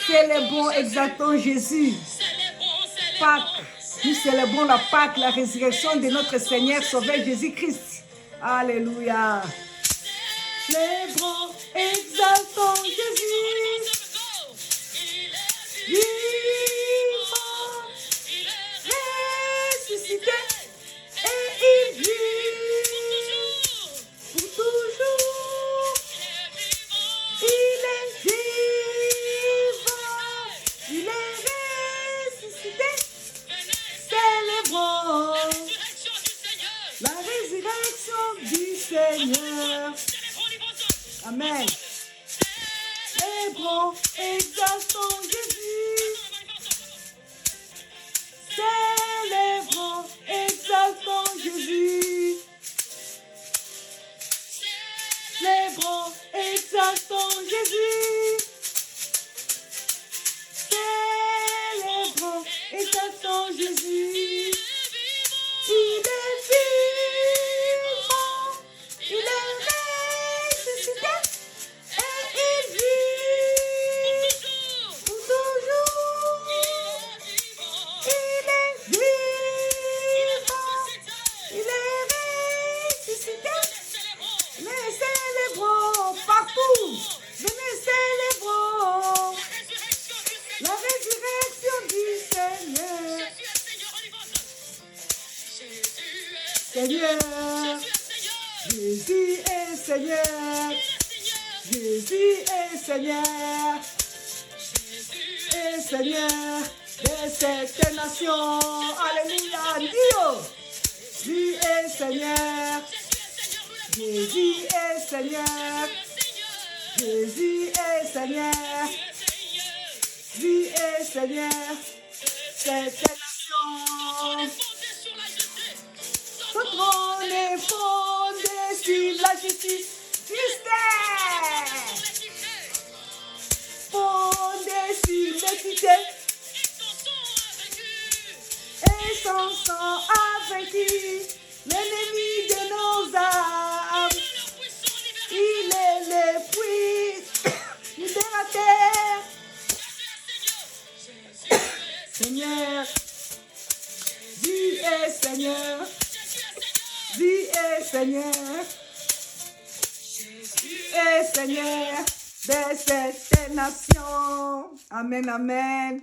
Célébrons, exaltons Jésus. Pâques, nous célébrons la Pâque, la résurrection de notre Seigneur Sauveur Jésus-Christ. Alléluia. Célébrons, exaltons Jésus. Vivant, ressuscité, et il vit pour toujours. Il est vivant, il est ressuscité. Célébrons la résurrection du Seigneur. Amen. Célébrons, exaltons Jésus. Célébrons, exaltons Jésus. Célébrons, exaltons Jésus. Célébrons, exaltons Jésus. Il est vivant, il est ressuscité, et il vit pour toujours. Il est vivant, il est ressuscité. Mais célébrons partout. Venez célébrons la résurrection du Seigneur. Seigneur, Jésus est Seigneur. Jésus est Seigneur. Est Seigneur de cette nation. Alléluia, Dieu. Jésus est Seigneur. Jésus est Seigneur. Jésus est Seigneur. Jésus est Seigneur. Cette nation. Son trône est fondé sur la justice. Fondé sur l'équité. Et son sang a vaincu l'ennemi de nos âmes. Il est le fruit libérateur. Seigneur, Dieu est Seigneur. Dieu est Seigneur. Dieu est Seigneur de cette nation. Amen, amen.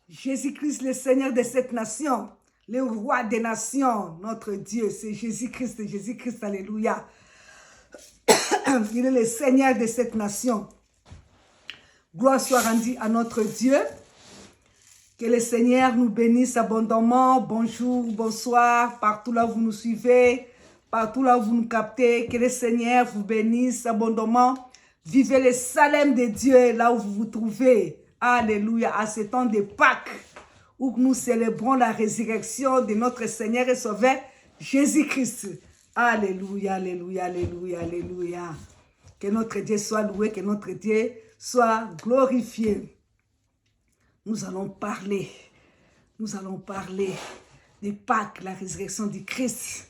Jésus-Christ, le Seigneur de cette nation. Le roi des nations, notre Dieu, c'est Jésus-Christ, Jésus-Christ, alléluia. Il est le Seigneur de cette nation. Gloire soit rendue à notre Dieu. Que le Seigneur nous bénisse abondamment. Bonjour, bonsoir, partout là où vous nous suivez, partout là où vous nous captez. Que le Seigneur vous bénisse abondamment. Vivez le Salem de Dieu là où vous vous trouvez. Alléluia, à ce temps de Pâques, où nous célébrons la résurrection de notre Seigneur et Sauveur, Jésus-Christ. Alléluia, alléluia, alléluia, alléluia. Que notre Dieu soit loué, que notre Dieu soit glorifié. Nous allons parler de Pâques, la résurrection du Christ.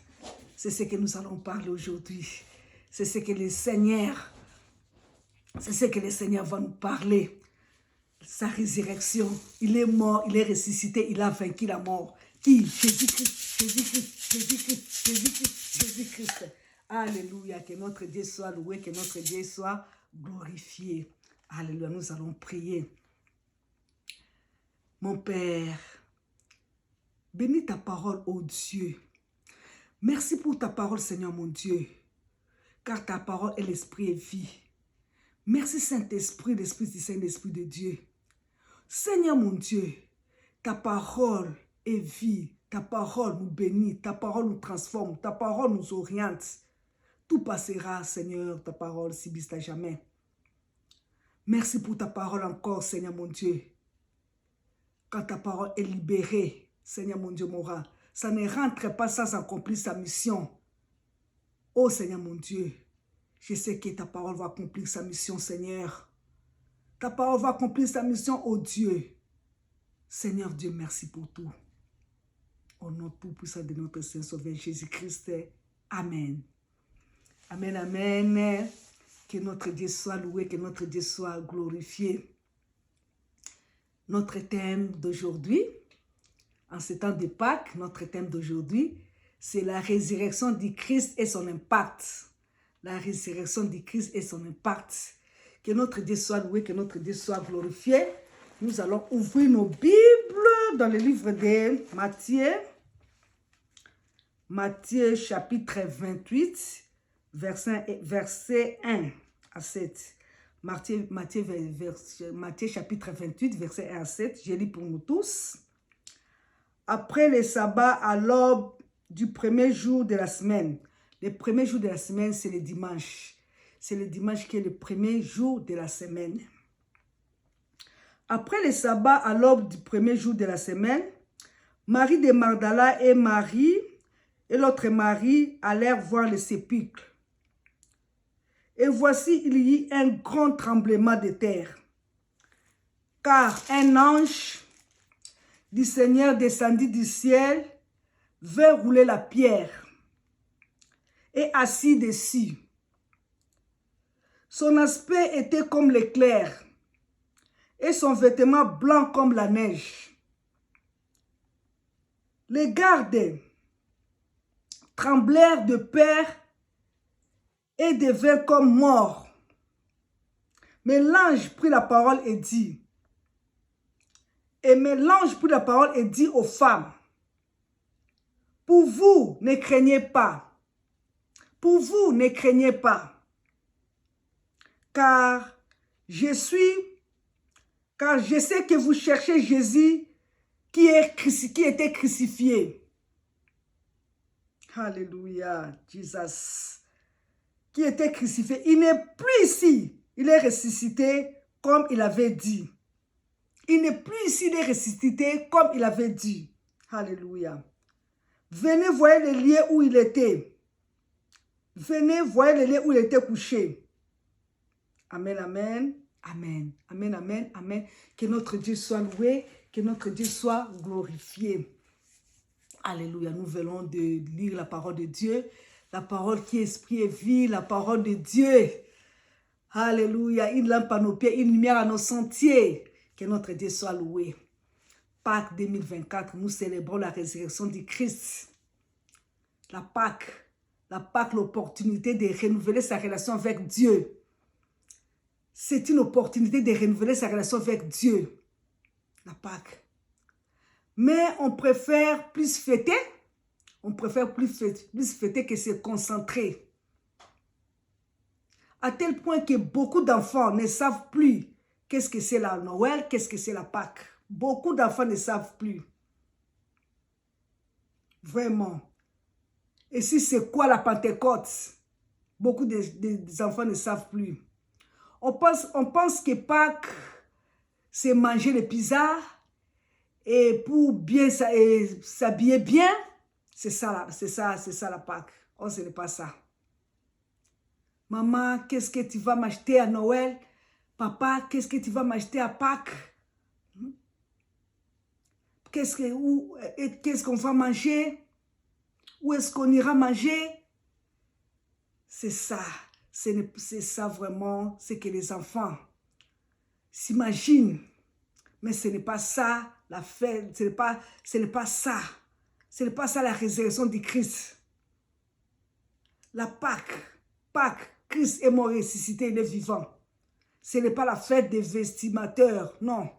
C'est ce que nous allons parler aujourd'hui. C'est ce que le Seigneur va nous parler. Sa résurrection, il est mort, il est ressuscité, il a vaincu la mort. Qui? Jésus-Christ, Jésus-Christ, Jésus-Christ, Jésus-Christ, Jésus-Christ. Alléluia, que notre Dieu soit loué, que notre Dieu soit glorifié. Alléluia, nous allons prier. Mon Père, bénis ta parole, ô Dieu. Merci pour ta parole, Seigneur mon Dieu, car ta parole est l'esprit et vie. Merci Saint-Esprit, l'Esprit du Saint-Esprit de Dieu. Seigneur mon Dieu, ta parole est vie, ta parole nous bénit, ta parole nous transforme, ta parole nous oriente. Tout passera, Seigneur, ta parole subsiste à jamais. Merci pour ta parole encore, Seigneur mon Dieu. Quand ta parole est libérée, Seigneur mon Dieu, mon roi, ça ne rentre pas sans accomplir sa mission. Oh Seigneur mon Dieu, je sais que ta parole va accomplir sa mission, Seigneur. Ta parole va accomplir sa mission, oh Dieu. Seigneur Dieu, merci pour tout. Au nom tout-puissant de notre Seigneur Sauveur Jésus-Christ. Amen. Amen, amen. Que notre Dieu soit loué, que notre Dieu soit glorifié. Notre thème d'aujourd'hui, en ce temps de Pâques, notre thème d'aujourd'hui, c'est la résurrection du Christ et son impact. La résurrection du Christ et son impact. Que notre Dieu soit loué, que notre Dieu soit glorifié. Nous allons ouvrir nos Bibles dans le livre de Matthieu. Matthieu chapitre 28, verset 1 à 7. Matthieu chapitre 28, verset 1 à 7. Je lis pour nous tous. Après le sabbat à l'aube du premier jour de la semaine. Le premier jour de la semaine, c'est le dimanche. C'est le dimanche qui est le premier jour de la semaine. Après le sabbat à l'aube du premier jour de la semaine, Marie de Magdala et l'autre Marie allèrent voir le sépulcre. Et voici, il y eut un grand tremblement de terre, car un ange du Seigneur descendit du ciel, vint rouler la pierre et assis dessus. Son aspect était comme l'éclair et son vêtement blanc comme la neige. Les gardes tremblèrent de peur et devinrent comme morts. Mais l'ange prit la parole et dit, aux femmes, pour vous, ne craignez pas. Pour vous, ne craignez pas. Car je sais que vous cherchez Jésus qui était crucifié. Alléluia, Jesus. Qui était crucifié. Il n'est plus ici. Il est ressuscité comme il avait dit. Il n'est plus ici, il est ressuscité comme il avait dit. Alléluia. Venez voir le lieu où il était. Venez voir le lieu où il était couché. Amen, amen, amen, amen, amen, amen. Que notre Dieu soit loué, que notre Dieu soit glorifié. Alléluia. Nous venons de lire la parole de Dieu. La parole qui est esprit et vie, la parole de Dieu. Alléluia. Une lampe à nos pieds, une lumière à nos sentiers. Que notre Dieu soit loué. Pâques 2024, nous célébrons la résurrection du Christ. La Pâques, l'opportunité de renouveler sa relation avec Dieu. C'est une opportunité de renouveler sa relation avec Dieu. La Pâques. Mais on préfère plus fêter. On préfère plus fêter que se concentrer. À tel point que beaucoup d'enfants ne savent plus qu'est-ce que c'est la Noël, qu'est-ce que c'est la Pâques. Beaucoup d'enfants ne savent plus. Vraiment. Et si c'est quoi la Pentecôte? Beaucoup des enfants ne savent plus. On pense que Pâques, c'est manger les pizzas et pour bien s'habiller bien. C'est ça la Pâques. Oh, ce n'est pas ça. Maman, qu'est-ce que tu vas m'acheter à Noël? Papa, qu'est-ce que tu vas m'acheter à Pâques? Qu'est-ce qu'on va manger? Où est-ce qu'on ira manger? C'est ça. C'est ça vraiment, c'est que les enfants s'imaginent. Mais ce n'est pas ça la fête. Ce n'est pas ça. Ce n'est pas ça la résurrection du Christ. La Pâques, Christ est mort ressuscité, il est vivant. Ce n'est pas la fête des vestimateurs, non.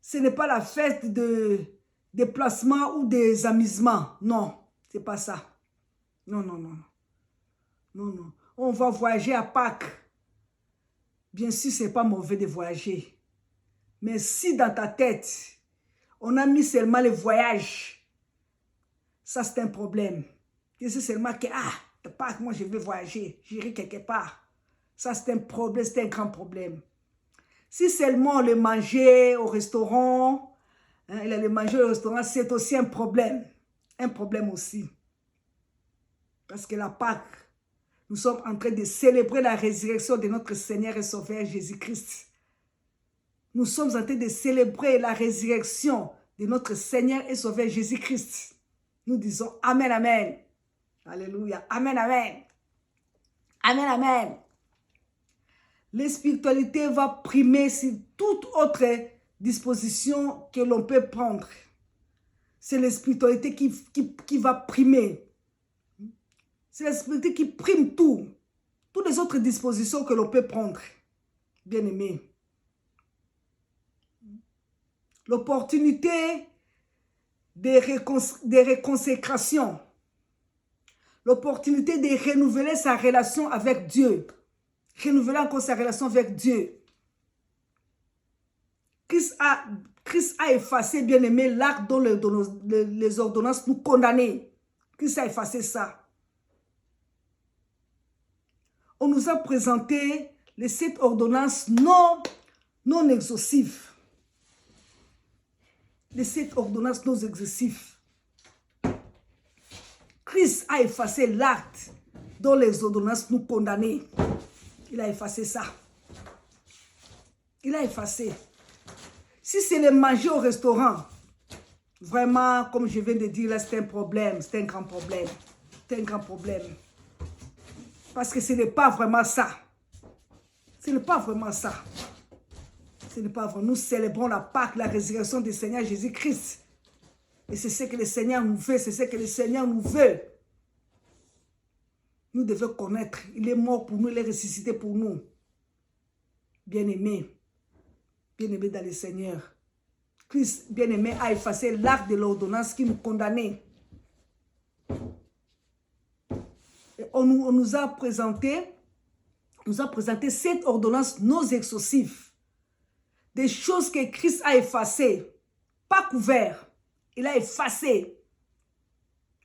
Ce n'est pas la fête de déplacement ou des amusements, non. Ce n'est pas ça. Non, non, non. Non, non. On va voyager à Pâques. Bien sûr, ce n'est pas mauvais de voyager. Mais si dans ta tête, on a mis seulement le voyage, ça c'est un problème. Et c'est seulement que, Pâques, moi je vais voyager, j'irai quelque part. Ça c'est un problème, c'est un grand problème. Si seulement le manger au restaurant, le manger au restaurant, c'est aussi un problème. Un problème aussi. Parce que la Pâques, nous sommes en train de célébrer la résurrection de notre Seigneur et Sauveur Jésus-Christ. Nous sommes en train de célébrer la résurrection de notre Seigneur et Sauveur Jésus-Christ. Nous disons Amen, Amen. Alléluia. Amen, Amen. Amen, Amen. La spiritualité va primer sur toute autre dispositions que l'on peut prendre. C'est la spiritualité qui va primer. C'est la spiritualité qui prime tout. Toutes les autres dispositions que l'on peut prendre. Bien-aimé. L'opportunité de réconsécration. L'opportunité de renouveler sa relation avec Dieu. Renouveler encore sa relation avec Dieu. Christ a effacé, bien-aimé, l'acte dont les ordonnances nous condamnaient. Christ a effacé ça. On nous a présenté les 7 ordonnances non exhaustives. Les 7 ordonnances non exhaustives. Christ a effacé l'acte dont les ordonnances nous condamnaient. Il a effacé ça. Il a effacé. Si c'est le manger au restaurant, vraiment, comme je viens de dire, là, c'est un problème. C'est un grand problème. C'est un grand problème. Parce que ce n'est pas vraiment ça. Ce n'est pas vraiment ça. Ce n'est pas vrai. Nous célébrons la Pâque, la résurrection du Seigneur Jésus-Christ. Et c'est ce que le Seigneur nous veut. C'est ce que le Seigneur nous veut. Nous devons connaître. Il est mort pour nous. Il est ressuscité pour nous. Bien-aimé. Bien-aimé dans le Seigneur. Christ, bien-aimé, a effacé l'acte de l'ordonnance qui nous condamnait. Et on nous a présenté 7 ordonnances non exhaustives. Des choses que Christ a effacées. Pas couvert. Il a effacé.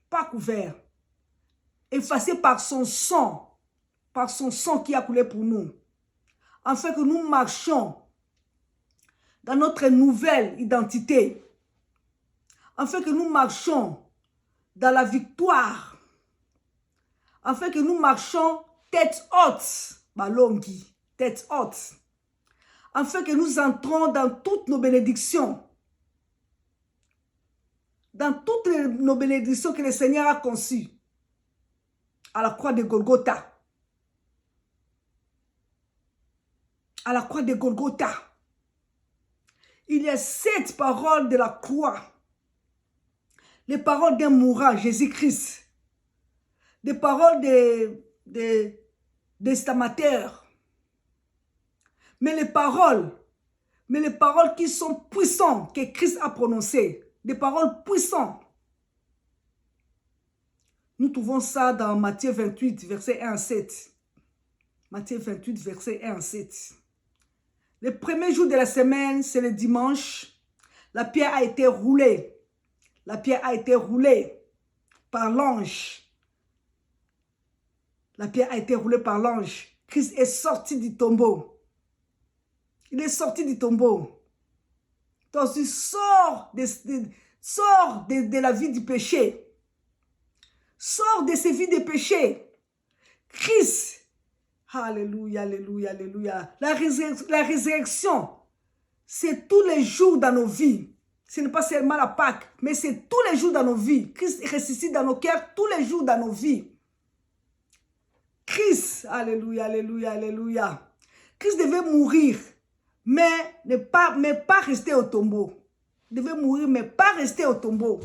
Pas couvert. Effacé par son sang. Par son sang qui a coulé pour nous. Afin que nous marchions dans notre nouvelle identité. Afin que nous marchions dans la victoire. Afin que nous marchions tête haute. Balongi, tête haute. Afin que nous entrons dans toutes nos bénédictions. Dans toutes nos bénédictions que le Seigneur a conçues. À la croix de Golgotha. À la croix de Golgotha. Il y a 7 paroles de la croix. Les paroles d'un mourant, Jésus-Christ. Des paroles des stamateurs. Mais les paroles qui sont puissantes, que Christ a prononcées. Des paroles puissantes. Nous trouvons ça dans Matthieu 28, verset 1 à 7. Matthieu 28, verset 1 à 7. Le premier jour de la semaine, c'est le dimanche. La pierre a été roulée. La pierre a été roulée par l'ange. La pierre a été roulée par l'ange. Christ est sorti du tombeau. Il est sorti du tombeau. Donc, il sort de la vie du péché. Sort de ces vies de péché. Christ. Alléluia, alléluia, alléluia. La résurrection, c'est tous les jours dans nos vies. Ce n'est pas seulement la Pâque, mais c'est tous les jours dans nos vies. Christ ressuscite dans nos cœurs tous les jours dans nos vies. Christ, alléluia, alléluia, alléluia. Christ devait mourir, mais pas rester au tombeau. Il devait mourir, mais pas rester au tombeau.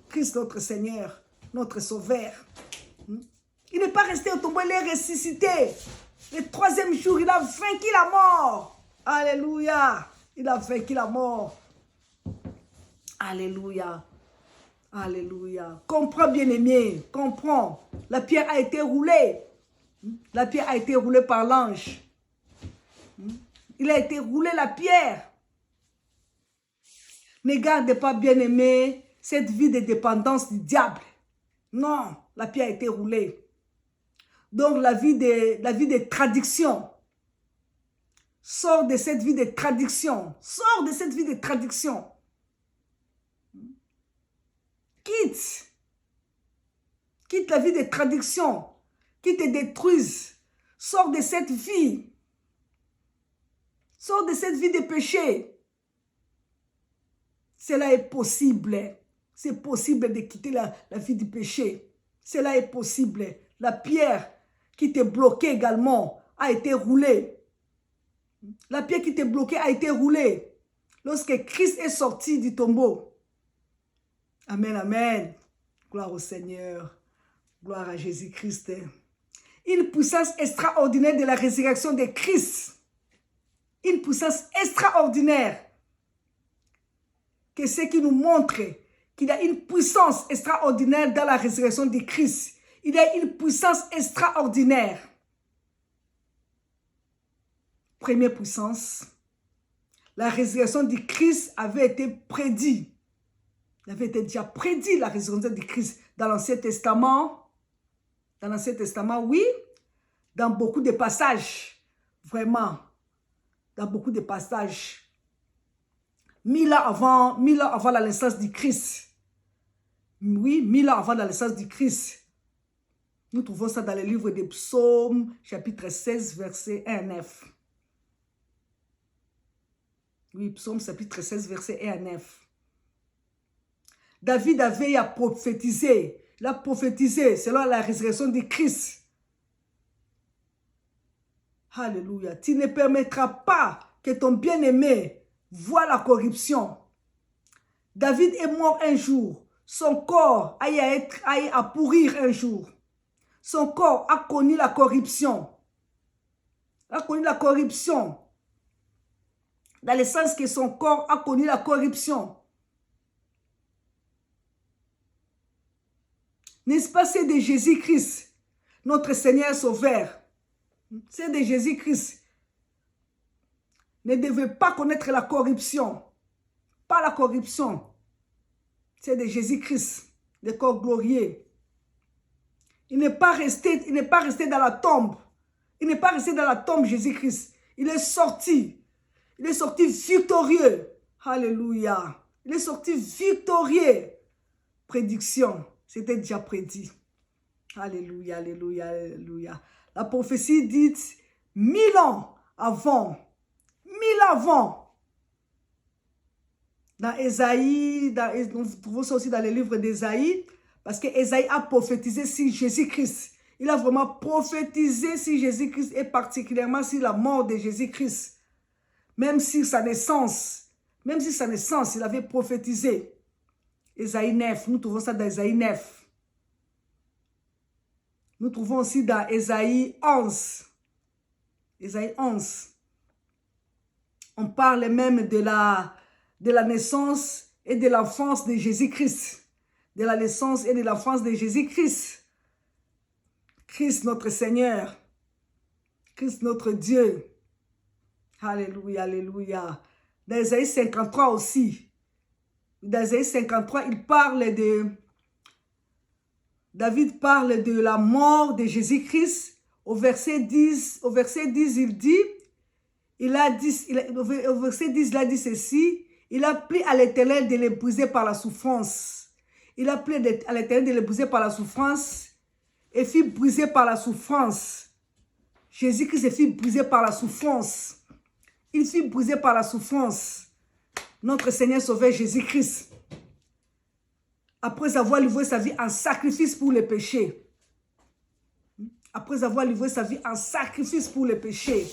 Christ, notre Seigneur, notre Sauveur. Il n'est pas resté au tombeau, il est ressuscité. Le 3e jour, il a vaincu la mort. Alléluia. Il a vaincu la mort. Alléluia. Alléluia. Comprends, bien-aimé. Comprends. La pierre a été roulée. La pierre a été roulée par l'ange. Il a été roulé la pierre. Ne garde pas, bien-aimé, cette vie de dépendance du diable. Non, la pierre a été roulée. Donc, la vie de traduction. Sors de cette vie de traduction. Sors de cette vie de traduction. Quitte. Quitte la vie de traduction qui te détruise. Sors de cette vie. Sors de cette vie de péché. Cela est possible. C'est possible de quitter la vie du péché. Cela est possible. La pierre qui t'est bloquée également a été roulée. La pierre qui t'est bloquée a été roulée. Lorsque Christ est sorti du tombeau. Amen, amen. Gloire au Seigneur. Gloire à Jésus-Christ. Une puissance extraordinaire de la résurrection de Christ. Une puissance extraordinaire. Que ce qui nous montre qu'il y a une puissance extraordinaire dans la résurrection de Christ. Il y a une puissance extraordinaire. Première puissance. La résurrection de Christ avait été prédite. Il avait été déjà prédit, la résurrection de Christ, dans l'Ancien Testament. Dans l'Ancien Testament, oui. Dans beaucoup de passages. Vraiment. Dans beaucoup de passages. 1000 ans avant la naissance du Christ. Oui, 1000 ans avant la naissance du Christ. Nous trouvons ça dans le livre des Psaumes, chapitre 16, verset 1 à 9. Oui, Psaume, chapitre 16, verset 1 à 9. David avait à prophétiser. Il a prophétisé selon la résurrection du Christ. Alléluia. Tu ne permettras pas que ton bien-aimé voie la corruption. David est mort un jour. Son corps a à pourrir un jour. Son corps a connu la corruption. A connu la corruption. Dans le sens que son corps a connu la corruption. N'est-ce pas, c'est de Jésus-Christ, notre Seigneur Sauveur. C'est de Jésus-Christ. Ne devait pas connaître la corruption. Pas la corruption. C'est de Jésus-Christ, le corps glorieux. Il n'est pas resté dans la tombe. Il n'est pas resté dans la tombe, Jésus-Christ. Il est sorti. Il est sorti victorieux. Alléluia. Il est sorti victorieux. Prédiction. C'était déjà prédit. Alléluia, alléluia, alléluia. La prophétie dit 1000 ans avant. 1000 ans avant. Dans Ésaïe, nous trouvons ça aussi dans le livre d'Ésaïe, parce que Ésaïe a prophétisé sur Jésus-Christ. Il a vraiment prophétisé sur Jésus-Christ et particulièrement sur la mort de Jésus-Christ. Même sur sa naissance. Même sur sa naissance, il avait prophétisé. Ésaïe 9, nous trouvons ça dans Ésaïe 9. Nous trouvons aussi dans Ésaïe 11. Ésaïe 11. On parle même de la naissance et de l'enfance de Jésus-Christ. De la naissance et de l'enfance de Jésus-Christ. Christ notre Seigneur. Christ notre Dieu. Alléluia, alléluia. Dans Ésaïe 53 aussi. Dans Ésaïe 53, il parle de... David parle de la mort de Jésus-Christ. Au verset 10, il dit... Au verset 10, il a dit ceci. Il a pris à l'Éternel de les briser par la souffrance. Il a pris à l'Éternel de les briser par la souffrance. Et fut brisé par la souffrance. Jésus-Christ fut brisé par la souffrance. Il fut brisé par la souffrance. Notre Seigneur Sauveur Jésus-Christ. Après avoir livré sa vie en sacrifice pour les péchés. Après avoir livré sa vie en sacrifice pour les péchés.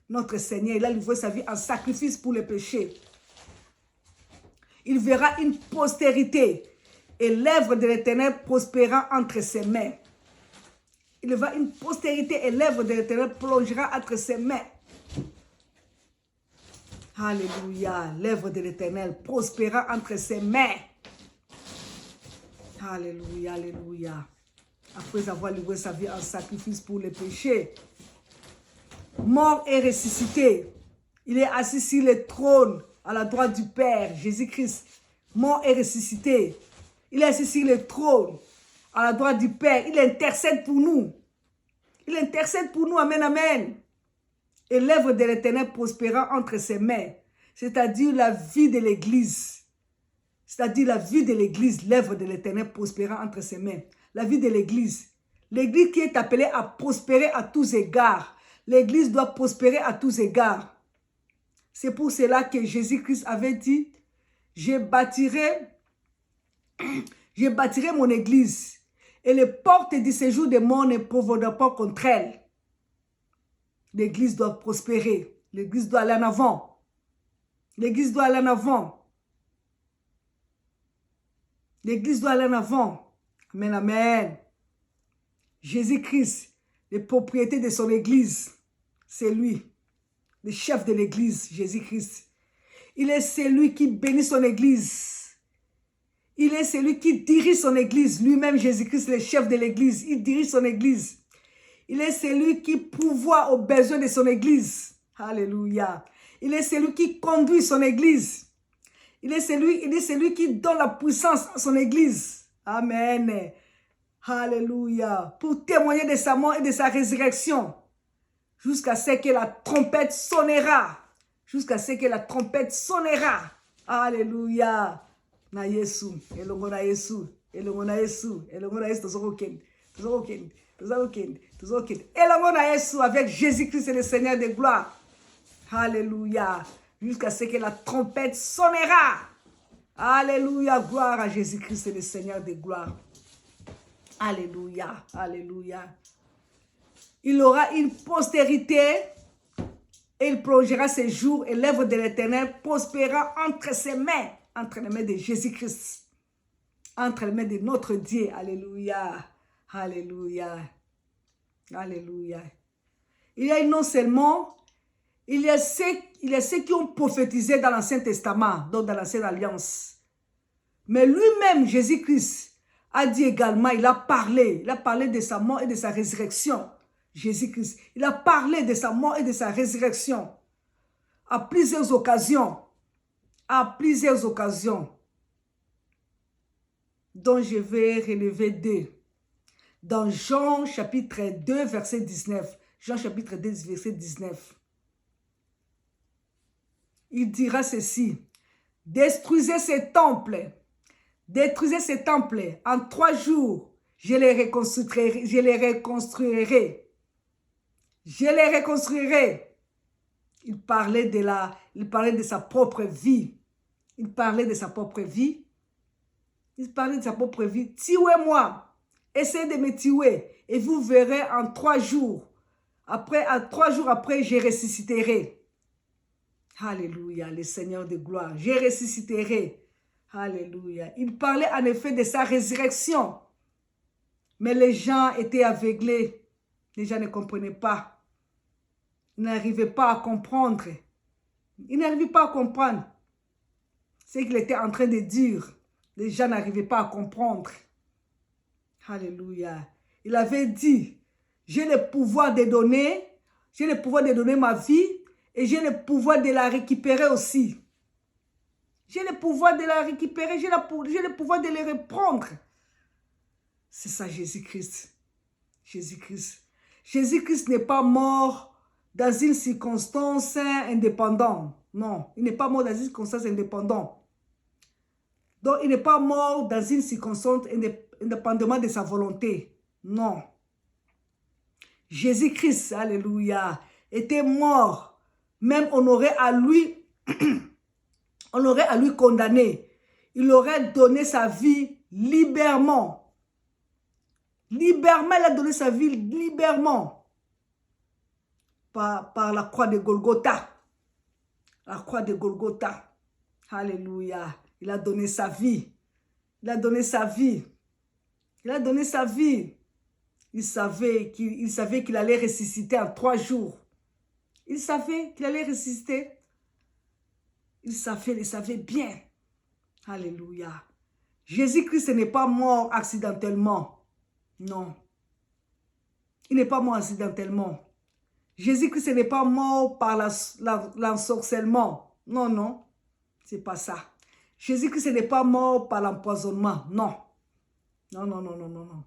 Notre Seigneur, il a livré sa vie en sacrifice pour les péchés. Il verra une postérité. Et l'œuvre de l'Éternel prospérera entre ses mains. Il verra une postérité et l'œuvre de l'Éternel plongera entre ses mains. Alléluia. L'œuvre de l'Éternel prospérera entre ses mains. Alléluia, alléluia. Après avoir livré sa vie en sacrifice pour les péchés. Mort et ressuscité. Il est assis sur le trône à la droite du Père, Jésus-Christ. Mort et ressuscité. Il est assis sur le trône à la droite du Père. Il intercède pour nous. Il intercède pour nous. Amen, amen. Et l'œuvre de l'Éternel prospérera entre ses mains. C'est-à-dire la vie de l'Église. C'est-à-dire la vie de l'Église. L'œuvre de l'Éternel prospérera entre ses mains. La vie de l'Église. L'Église qui est appelée à prospérer à tous égards. L'Église doit prospérer à tous égards. C'est pour cela que Jésus-Christ avait dit, je bâtirai mon Église. Et les portes du séjour des morts ne prévaudront pas contre elle. L'Église doit prospérer. L'Église doit aller en avant. L'église doit aller en avant. L'église doit aller en avant. Amen, amen. Jésus-Christ, les propriétés de son église, c'est lui, le chef de l'église, Jésus-Christ. Il est celui qui bénit son église. Il est celui qui dirige son église. Lui-même, Jésus-Christ, le chef de l'église. Il dirige son église. Il est celui qui pourvoit aux besoins de son église. Alléluia. Il est celui qui conduit son église. Il est celui qui donne la puissance à son église. Amen. Alléluia. Pour témoigner de sa mort et de sa résurrection. Jusqu'à ce que la trompette sonnera. Jusqu'à ce que la trompette sonnera. Alléluia. Na Yesu. Elongo na Yesu. Elongo na Yesu. Elongo na Yesu. Tozokokende. Tozokokende. Tozokokende. Tozokokende. Elongo na Yesu avec Jésus-Christ et le Seigneur de gloire. Alléluia. Jusqu'à ce que la trompette sonnera. Alléluia. Gloire à Jésus-Christ et le Seigneur de gloire. Alléluia. Alléluia. Il aura une postérité et il prolongera ses jours et l'œuvre de l'Éternel prospérera entre ses mains, entre les mains de Jésus-Christ, entre les mains de notre Dieu. Alléluia. Alléluia. Alléluia. Il y a non seulement, il y a ceux qui ont prophétisé dans l'Ancien Testament, donc dans l'Ancienne Alliance. Mais lui-même, Jésus-Christ, a dit également, il a parlé de sa mort et de sa résurrection. Jésus-Christ, il a parlé de sa mort et de sa résurrection à plusieurs occasions. À plusieurs occasions. Dont je vais relever deux. Dans Jean chapitre 2, verset 19. Jean chapitre 2, verset 19. Il dira ceci. Détruisez ces temples. Détruisez ces temples. En 3 jours, je les reconstruirai. Je les reconstruirai. Je les reconstruirai. Il parlait de sa propre vie. Il parlait de sa propre vie. Il parlait de sa propre vie. Tuez-moi. Essayez de me tuer. Et vous verrez en 3 jours. Après, en 3 jours après, je ressusciterai. Alléluia, le Seigneur de gloire. Je ressusciterai. Alléluia. Il parlait en effet de sa résurrection. Mais les gens étaient aveuglés. Les gens ne comprenaient pas. Ils n'arrivaient pas à comprendre. Ils n'arrivaient pas à comprendre ce qu'il était en train de dire. Les gens n'arrivaient pas à comprendre. Alléluia. Il avait dit, j'ai le pouvoir de donner, j'ai le pouvoir de donner ma vie et j'ai le pouvoir de la récupérer aussi. J'ai le pouvoir de la récupérer, j'ai le pouvoir de les reprendre. C'est ça Jésus-Christ. Jésus-Christ. Jésus-Christ n'est pas mort dans une circonstance indépendante. Non, il n'est pas mort dans une circonstance indépendante. Donc, il n'est pas mort dans une circonstance indépendamment de sa volonté. Non. Jésus-Christ, alléluia, était mort. Même on aurait à lui condamner. Il aurait donné sa vie librement. Librement, il a donné sa vie librement. Par la croix de Golgotha. La croix de Golgotha. Alléluia. Il a donné sa vie. Il a donné sa vie. Il a donné sa vie. Il savait qu'il allait ressusciter en 3 jours. Il savait qu'il allait ressusciter. Il savait bien. Alléluia. Jésus-Christ n'est pas mort accidentellement. Non. Il n'est pas mort accidentellement. Jésus-Christ n'est pas mort par l'ensorcellement. Non, non. C'est pas ça. Jésus-Christ n'est pas mort par l'empoisonnement. Non. Non, non, non, non, non, non.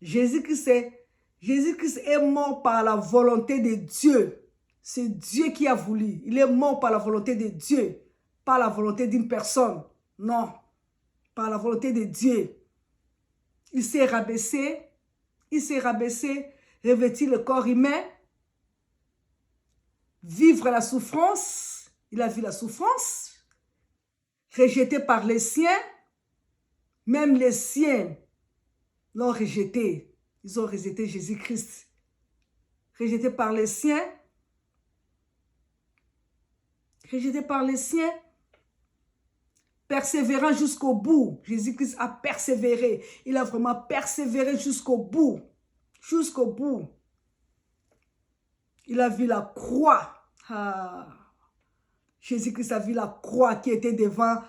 Jésus-Christ est mort par la volonté de Dieu. C'est Dieu qui a voulu. Il est mort par la volonté de Dieu. Pas la volonté d'une personne. Non. Par la volonté de Dieu. Il s'est rabaissé. Il s'est rabaissé. Revêtit le corps humain. Vivre la souffrance. Il a vu la souffrance. Rejeté par les siens. Même les siens l'ont rejeté. Ils ont rejeté Jésus-Christ. Rejeté par les siens. Rejeté par les siens. Persévérant jusqu'au bout. Jésus-Christ a persévéré. Il a vraiment persévéré jusqu'au bout. Jusqu'au bout. Il a vu la croix. Ah. Jésus-Christ a vu la croix qui était devant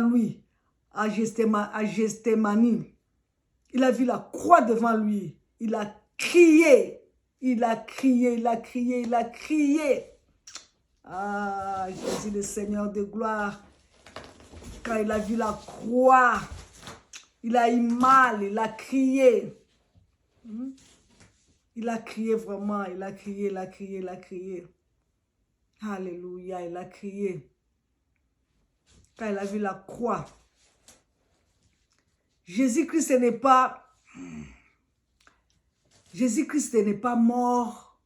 lui à Gethsémani. Il a vu la croix devant lui. Il a crié. Il a crié, il a crié, il a crié. Ah, Jésus le Seigneur de gloire. Quand il a vu la croix, il a eu mal, il a crié. Il a crié vraiment, il a crié, il a crié, il a crié. Alléluia, il a crié. Quand il a vu la croix. Jésus-Christ n'est pas mort.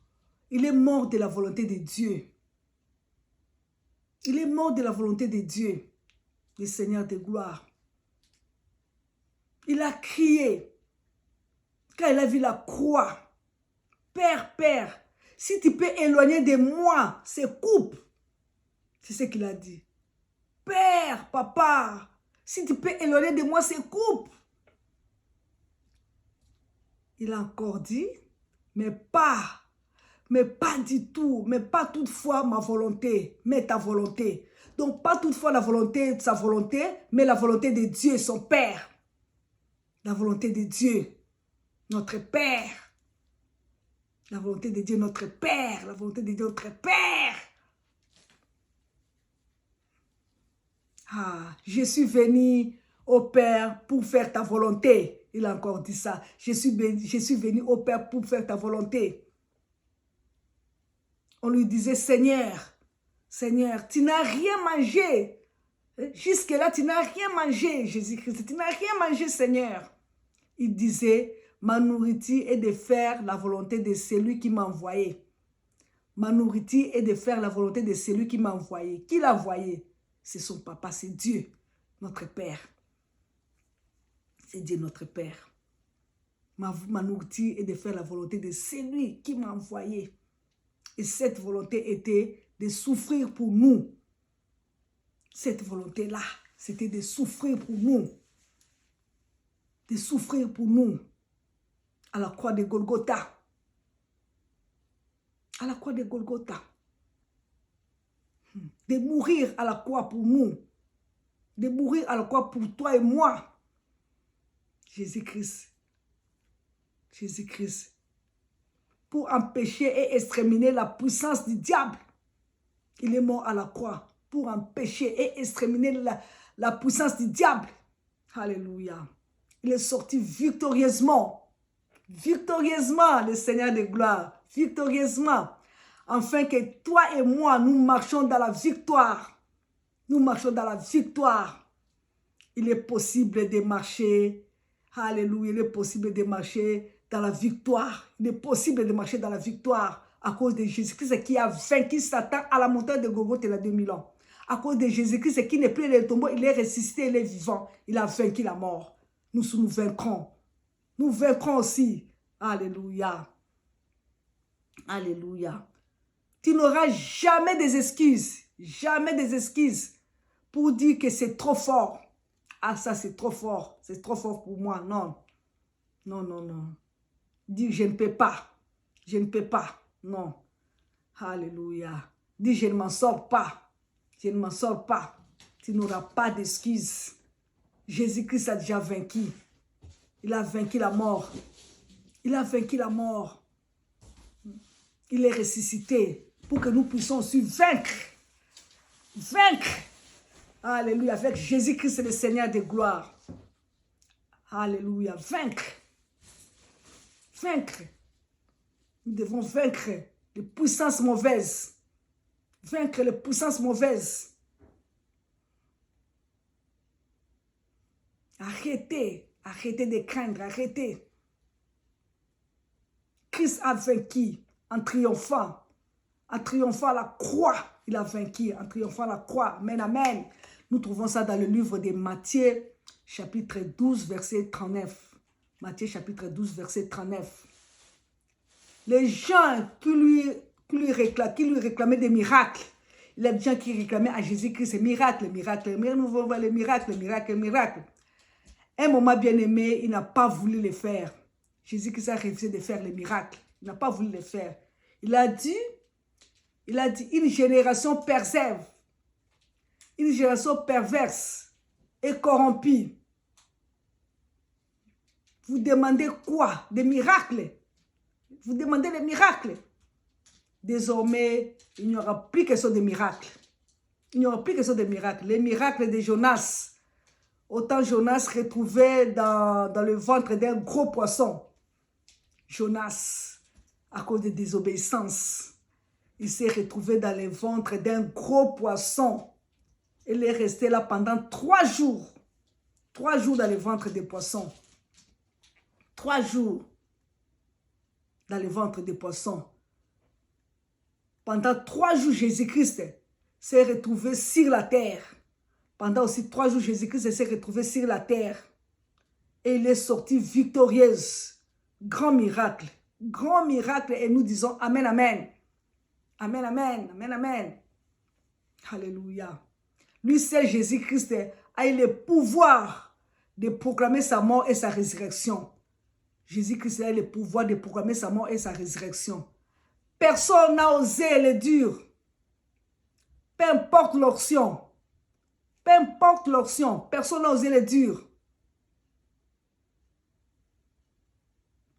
Il est mort de la volonté de Dieu. Il est mort de la volonté de Dieu, le Seigneur de gloire. Il a crié. Quand il a vu la croix. Père, Père, si tu peux éloigner de moi ces coupes. C'est ce qu'il a dit. Père, Papa, si tu peux éloigner de moi ces coupes. Il a encore dit, mais pas du tout, mais pas toutefois ma volonté, mais ta volonté. Donc pas toutefois la volonté de sa volonté, mais la volonté de Dieu, son Père. La volonté de Dieu, notre Père. La volonté de Dieu, notre Père. La volonté de Dieu, notre Père. Ah, je suis venu au Père pour faire ta volonté. Il a encore dit ça. Je suis venu au Père pour faire ta volonté. On lui disait, Seigneur, Seigneur, tu n'as rien mangé. Jusque-là, tu n'as rien mangé, Jésus-Christ. Tu n'as rien mangé, Seigneur. Il disait, ma nourriture est de faire la volonté de celui qui m'a envoyé. Ma nourriture est de faire la volonté de celui qui m'a envoyé. Qui l'a envoyé? C'est son papa, c'est Dieu, notre Père. C'est Dieu, notre Père. Ma nourriture est de faire la volonté de celui qui m'a envoyé. Et cette volonté était de souffrir pour nous. Cette volonté-là, c'était de souffrir pour nous. De souffrir pour nous. À la croix de Golgotha. À la croix de Golgotha. De mourir à la croix pour nous. De mourir à la croix pour toi et moi. Jésus-Christ. Jésus-Christ. Pour empêcher et exterminer la puissance du diable. Il est mort à la croix pour empêcher et exterminer la puissance du diable. Alléluia. Il est sorti victorieusement. Victorieusement, le Seigneur de gloire. Victorieusement. Afin que toi et moi, nous marchons dans la victoire. Nous marchons dans la victoire. Il est possible de marcher. Alléluia. Il est possible de marcher dans la victoire. Il est possible de marcher dans la victoire à cause de Jésus-Christ qui a vaincu Satan à la montagne de Golgotha il y a 2000 ans. À cause de Jésus-Christ qui n'est plus dans le tombeau, il est ressuscité, il est vivant. Il a vaincu la mort. Nous vaincrons. Nous vaincrons aussi. Alléluia. Alléluia. Tu n'auras jamais des excuses. Jamais des excuses pour dire que c'est trop fort. Ah, ça c'est trop fort. C'est trop fort pour moi. Non. Non, non, non. Dis je ne peux pas. Je ne peux pas. Non. Alléluia. Dis je ne m'en sors pas. Je ne m'en sors pas. Tu n'auras pas d'excuses. Jésus-Christ a déjà vaincu. Il a vaincu la mort. Il a vaincu la mort. Il est ressuscité pour que nous puissions aussi vaincre. Vaincre. Alléluia. Avec Jésus-Christ le Seigneur de gloire. Alléluia. Vaincre. Vaincre. Nous devons vaincre les puissances mauvaises. Vaincre les puissances mauvaises. Arrêtez. Arrêtez de craindre. Arrêtez. Christ a vaincu en triomphant. En triomphant à la croix. Il a vaincu en triomphant à la croix. Amen, amen. Nous trouvons ça dans le livre de Matthieu, chapitre 12, verset 39. Matthieu, chapitre 12, verset 39. Les gens qui lui réclamaient des miracles, Il y a des gens qui réclamaient à Jésus-Christ miracle, miracle, nous voulons voir les miracles, miracle, miracle. Un moment bien aimé, il n'a pas voulu les faire. Jésus-Christ a refusé de faire les miracles. Il n'a pas voulu les faire. Il a dit, une génération persévère, une génération perverse et corrompue. Vous demandez quoi? Des miracles. Vous demandez des miracles. Désormais, il n'y aura plus question de miracles. Il n'y aura plus question de miracles. Les miracles de Jonas. Autant Jonas retrouvé dans le ventre d'un gros poisson. Jonas, à cause de désobéissance, il s'est retrouvé dans le ventre d'un gros poisson. Il est resté là pendant 3 jours. 3 jours dans le ventre des poissons. 3 jours dans le ventre des poissons. Pendant 3 jours, Jésus-Christ s'est retrouvé sur la terre. Pendant aussi 3 jours, Jésus-Christ s'est retrouvé sur la terre. Et il est sorti victorieuse. Grand miracle. Grand miracle. Et nous disons Amen, Amen. Amen, Amen. Amen, Amen. Alléluia. Lui seul, Jésus-Christ, a eu le pouvoir de proclamer sa mort et sa résurrection. Jésus-Christ a eu le pouvoir de proclamer sa mort et sa résurrection. Personne n'a osé le dire. Peu importe l'option. Peu importe l'option. Personne n'a osé le dire.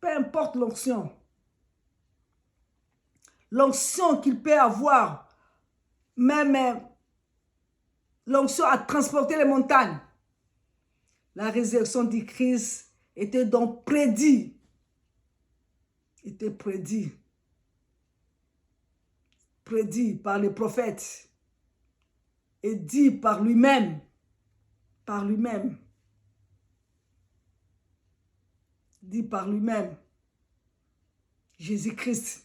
Peu importe l'onction. L'onction qu'il peut avoir, même l'onction à transporter les montagnes. La résurrection du Christ était donc prédit. Était prédit. Prédit par les prophètes. Et dit par lui-même. Par lui-même. Dit par lui-même. Jésus-Christ.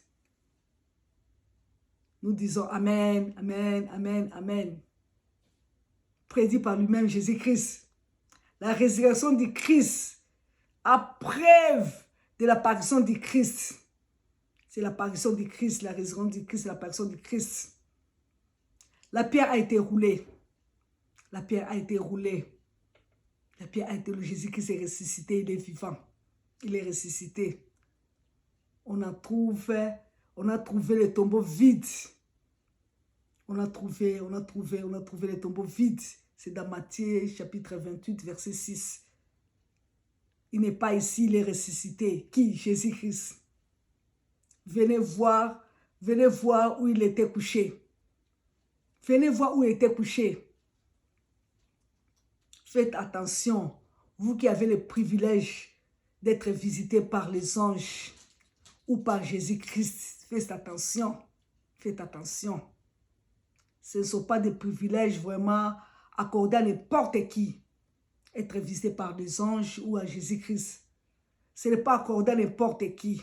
Nous disons Amen, Amen, Amen, Amen. Prédit par lui-même Jésus-Christ. La résurrection du Christ a preuve de l'apparition du Christ. C'est l'apparition du Christ, la résurrection du Christ, l'apparition du Christ. La pierre a été roulée. La pierre a été roulée. La pierre a été roulée. Jésus-Christ est ressuscité, il est vivant. Il est ressuscité. On a trouvé les tombeaux vides. On a trouvé les tombeaux vides. C'est dans Matthieu chapitre 28, verset 6. Il n'est pas ici, il est ressuscité. Qui? Jésus-Christ. Venez voir où il était couché. Venez voir où il était couché. Faites attention, vous qui avez le privilège d'être visité par les anges ou par Jésus-Christ. Faites attention. Faites attention. Ce ne sont pas des privilèges vraiment accordés à n'importe qui. Être visité par des anges ou à Jésus-Christ. Ce n'est pas accordé à n'importe qui.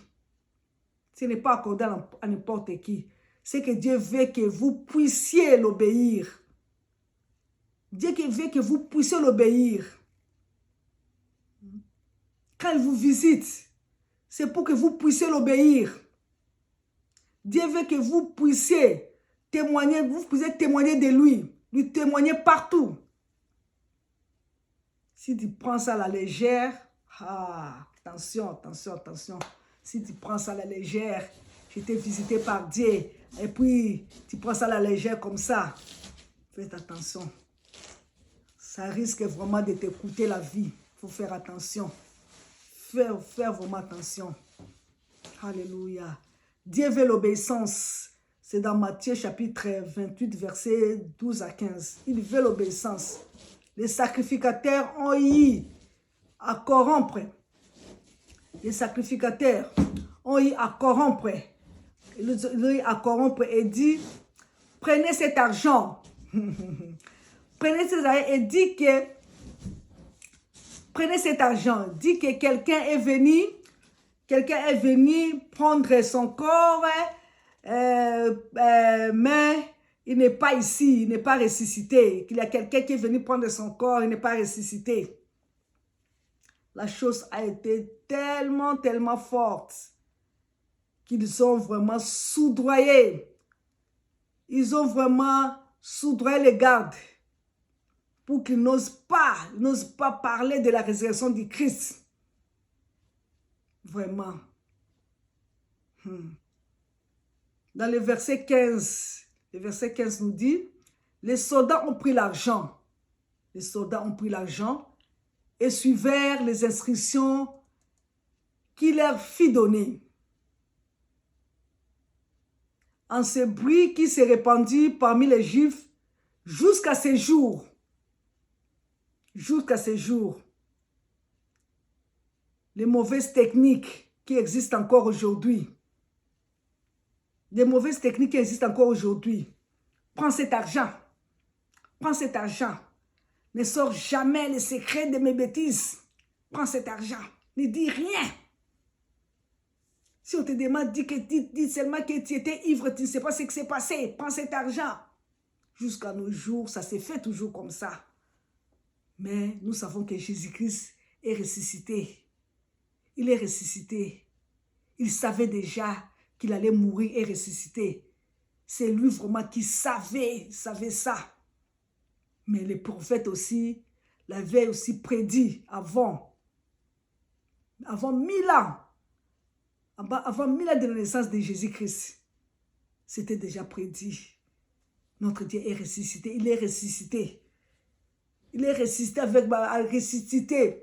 Ce n'est pas accordé à n'importe qui. C'est que Dieu veut que vous puissiez l'obéir. Dieu veut que vous puissiez l'obéir. Quand il vous visite, c'est pour que vous puissiez l'obéir. Dieu veut que vous puissiez témoigner de lui témoigner partout. Si tu prends ça à la légère, attention, attention, attention. Si tu prends ça à la légère, j'étais visité par Dieu, et puis tu prends ça à la légère comme ça, faites attention. Ça risque vraiment de te coûter la vie. Il faut faire attention. Faire vraiment attention. Alléluia. Dieu veut l'obéissance. C'est dans Matthieu chapitre 28, versets 12 à 15. Il veut l'obéissance. Les sacrificateurs ont eu à corrompre. Les sacrificateurs ont eu à corrompre. Ils ont eu à corrompre et dit, prenez cet argent. Prenez cet argent et dit que, prenez cet argent. Dit que quelqu'un est venu prendre son corps, mais il n'est pas ici, il n'est pas ressuscité. Qu'il y a quelqu'un qui est venu prendre son corps, il n'est pas ressuscité. La chose a été tellement, tellement forte qu'ils ont vraiment soudoyé. Ils ont vraiment soudoyer les gardes pour qu'ils n'osent pas parler de la résurrection du Christ. Vraiment. Dans le verset 15 nous dit, les soldats ont pris l'argent. Les soldats ont pris l'argent et suivirent les instructions qu'il leur fit donner. En ce bruit qui s'est répandu parmi les Juifs jusqu'à ces jours. Jusqu'à ces jours. Les mauvaises techniques qui existent encore aujourd'hui. Les mauvaises techniques qui existent encore aujourd'hui. Prends cet argent. Prends cet argent. Ne sors jamais les secrets de mes bêtises. Prends cet argent. Ne dis rien. Si on te demande, dis seulement que tu étais ivre, tu ne sais pas ce qui s'est passé. Prends cet argent. Jusqu'à nos jours, ça s'est fait toujours comme ça. Mais nous savons que Jésus-Christ est ressuscité. Il est ressuscité. Il savait déjà qu'il allait mourir et ressusciter. C'est lui vraiment qui savait ça. Mais les prophètes aussi l'avaient aussi prédit avant 1000 ans. Avant 1000 ans de la naissance de Jésus-Christ. C'était déjà prédit. Notre Dieu est ressuscité. Il est ressuscité. Il est ressuscité avec la ressuscité.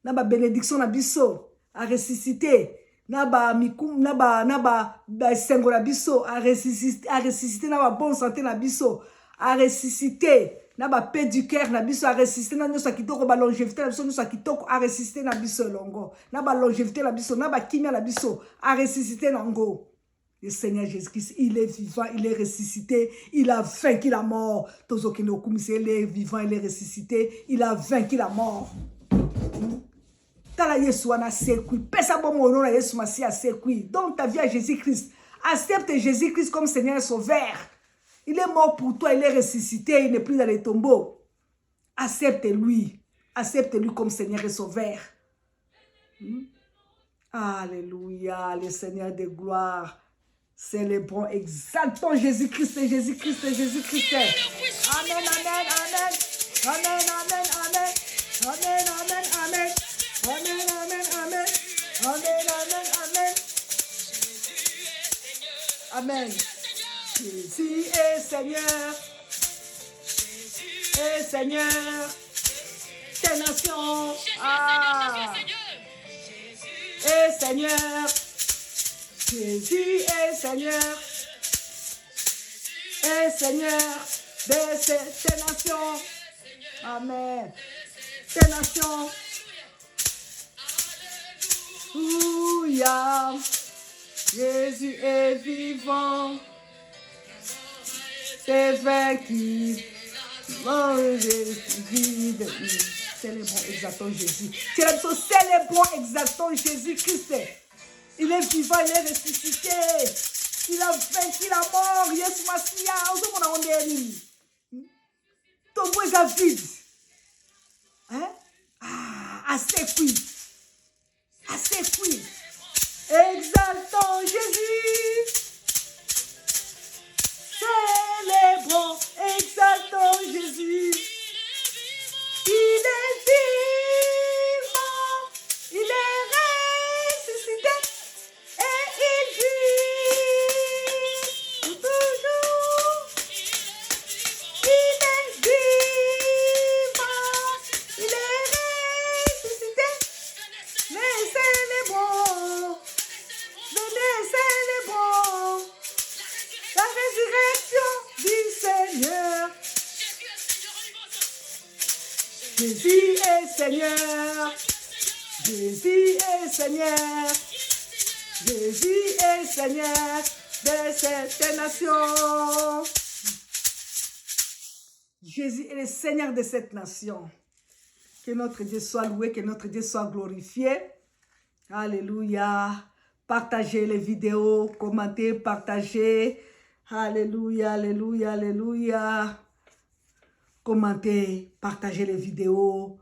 Na ba bénédiction na biso. A ressuscité. Na ba mikum, na ba sengo na biso. A ressuscité na ba bonne santé na biso. A ressuscité. Na ba paix du cœur na biso. A ressuscité na nyosa kitoko ba longévité na biso. Nyosa kitoko a ressuscité na biso longo. Na ba longévité na biso. Na ba kimia na biso. A ressuscité na ngo. Le Seigneur Jésus-Christ, il est vivant, il est ressuscité, il a vaincu la mort. Il est vivant, il est ressuscité, il a vaincu la mort. Donne ta vie à Jésus-Christ. Accepte Jésus-Christ comme Seigneur et Sauveur. Il est mort pour toi, il est ressuscité, il n'est plus dans les tombeaux. Accepte-lui. Accepte-lui comme Seigneur et Sauveur. Alléluia, le Seigneur de gloire. Célébrons, exaltons Jésus-Christ, Jésus-Christ, Jésus-Christ. Amen, amen, amen. Amen, amen, amen. Amen, amen, amen. Amen, amen, amen. Amen, amen, amen. Amen. Jésus est Seigneur. Est Seigneur. Tes nations. Est Seigneur. Jésus est Seigneur, est Seigneur de ces nations. Amen. Ces nations. Alléluia. Jésus est vivant. C'est vaincu. Célébrons, exaltons Jésus. Célébrons, exaltons Jésus-Christ. Il est vivant, il est ressuscité. Il a vaincu la mort. Yes, Massia. Ton bois est vide. Hein? Assez cuit. Assez cuit. Exaltons Jésus. Célébrons, exaltons Jésus. Il est vivant. Il est ressuscité. Jésus est Seigneur, Jésus est Seigneur, Jésus est Seigneur de cette nation. Jésus est le Seigneur de cette nation. Que notre Dieu soit loué, que notre Dieu soit glorifié. Alléluia. Partagez les vidéos, commentez, partagez. Alléluia, alléluia, alléluia. Commentez, partagez les vidéos.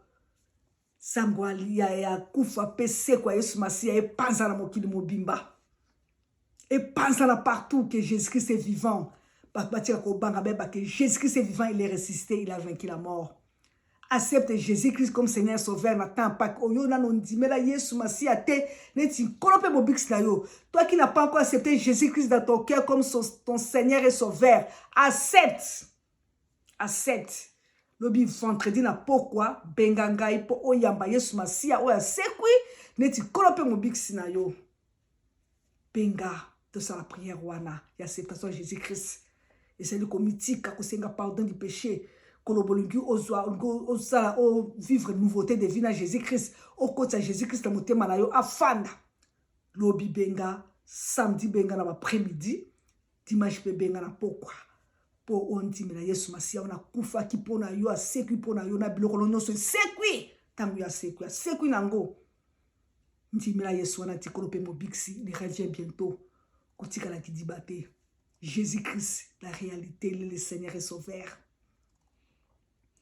Sangwalia ya kufa pese kwa Yesu Masia et panza na mokili mobimba. Et panza na partout que Jésus-Christ est vivant. Jésus-Christ est vivant, il est ressuscité, il a vaincu la mort. Accepte Jésus-Christ comme Seigneur Sauveur. N'attends pas. Toi qui n'as pas encore accepté Jésus-Christ dans ton cœur comme ton Seigneur et Sauveur, accepte. Accepte. Lobi vendredi na pourquoi benganga ipo oyamba Yesu Masia oya sekwi neti kolope mobiksi na yo. Benga de sa la prière wana ya acceptation Jésus-Christ. Et c'est le comitika ko senga pardon du péché. Kolobolingi ozwa vivre nouveauté de vie na Jésus-Christ. Okota Jésus-Christ na motema na yo afanda. Lobi benga samedi benga na après-midi. Dimanche pe benga na pourquoi. Po ondimela Yesu Masia ona kufa ki pona yo asekwi pona yo na biloko nyonso sekwi tangu ya sekwi nango ndimela Yesu ona tikolo pe mobiksi il revient bientôt kotika la kidibate Jésus-Christ la réalité le Seigneur et Sauveur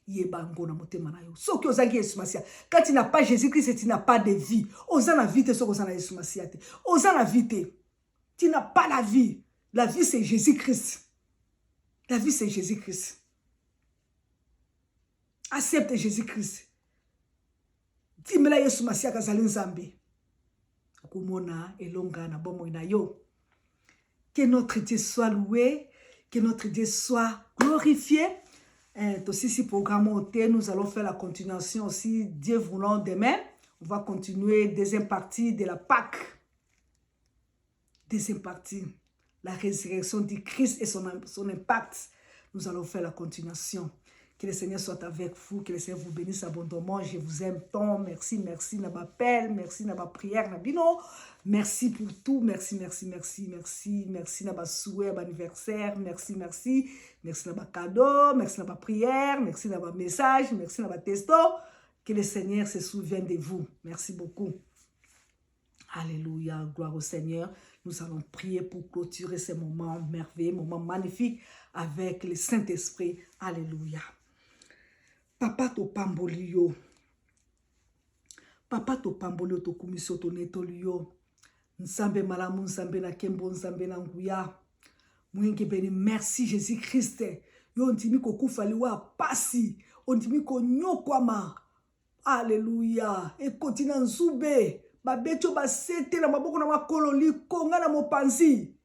yebango na motema na yo soki ozangi Yesu Masia quand tu n'as pas Jésus-Christ tu n'as pas de vie ozana vie te soki ozana Yesu Masia te ozana vie te tu n'as pas la vie c'est Jésus-Christ. La vie, c'est Jésus-Christ. Accepte Jésus-Christ. Dis-moi Yesu Masia kazali nzambe. Kumona elonga na bomo na yo. Que notre Dieu soit loué, que notre Dieu soit glorifié. Aussi, si programme ôté, nous allons faire la continuation aussi, Dieu voulant demain. On va continuer deuxième partie de la Pâque. Deuxième partie. La résurrection du Christ et son impact. Nous allons faire la continuation. Que le Seigneur soit avec vous, que le Seigneur vous bénisse abondamment. Je vous aime tant. Merci, merci, na ma appel, merci, na ma prière, na bino. Merci pour tout. Merci, merci, merci, merci, merci, na ma souhait, na anniversaire. Merci, merci, merci, na ma cadeau, merci, na ma prière, merci, na ma message, merci, na ma testo. Que le Seigneur se souvienne de vous. Merci beaucoup. Alléluia, gloire au Seigneur. Nous allons prier pour clôturer ces moments merveilleux, moments magnifiques avec le Saint-Esprit. Alléluia. Papa to pambolio. Papa to pambolio to kumiso to netolio. Nsambe malamu, nsambe na kembo, nsambe na nguya. Mwenge beni, merci Jésus-Christ. Yo ntimi ko kufaliwa pasi. Ontimi ko nyokwama. Alléluia. Et continue nzube. Babecho basete na maboko na makolo likonga na mopanzi.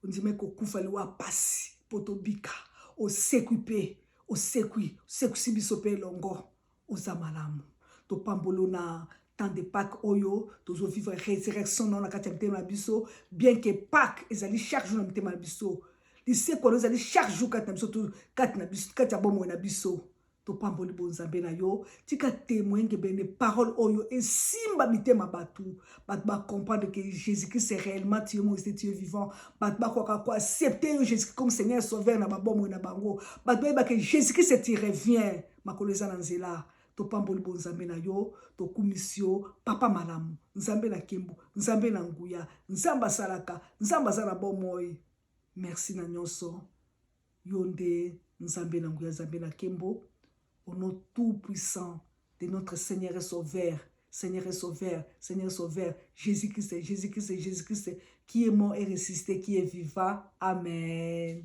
Ondime ko kufaliwa pasi potobika o sekwipe o sekwi sibiso pe longo oza malamu to pambolo na temps de Pâques oyo tozo vivre résurrection na kati ya mtema biso bien que Pâques ezali chaque jour na mtema biso lisekolo ezali chaque jour kati na biso to kati na biso kati ya bomo na biso to pamboli bonzambe na yo tika témoigne bene parole oyo et simba mitema batu bat ba comprendre que Jésus-Christ est réellement Dieu mon Dieu vivant bat ba quoi accepter Jésus comme Seigneur sauveur na babomo na bango bat ba que Jésus-Christ est revient makoleza na nzela to pamboli bonzambe na yo to kumisio papa malamu nzambe na kimbo nzambe na nguya nzamba salaka nzamba zana bomoi merci na nyonso yonde nzambe na nguya nzambe na kimbo. Au nom tout-puissant de notre Seigneur et Sauveur, Seigneur et Sauveur, Seigneur et Sauveur, Jésus-Christ, Jésus-Christ, Jésus-Christ, qui est mort et ressuscité, qui est vivant. Amen.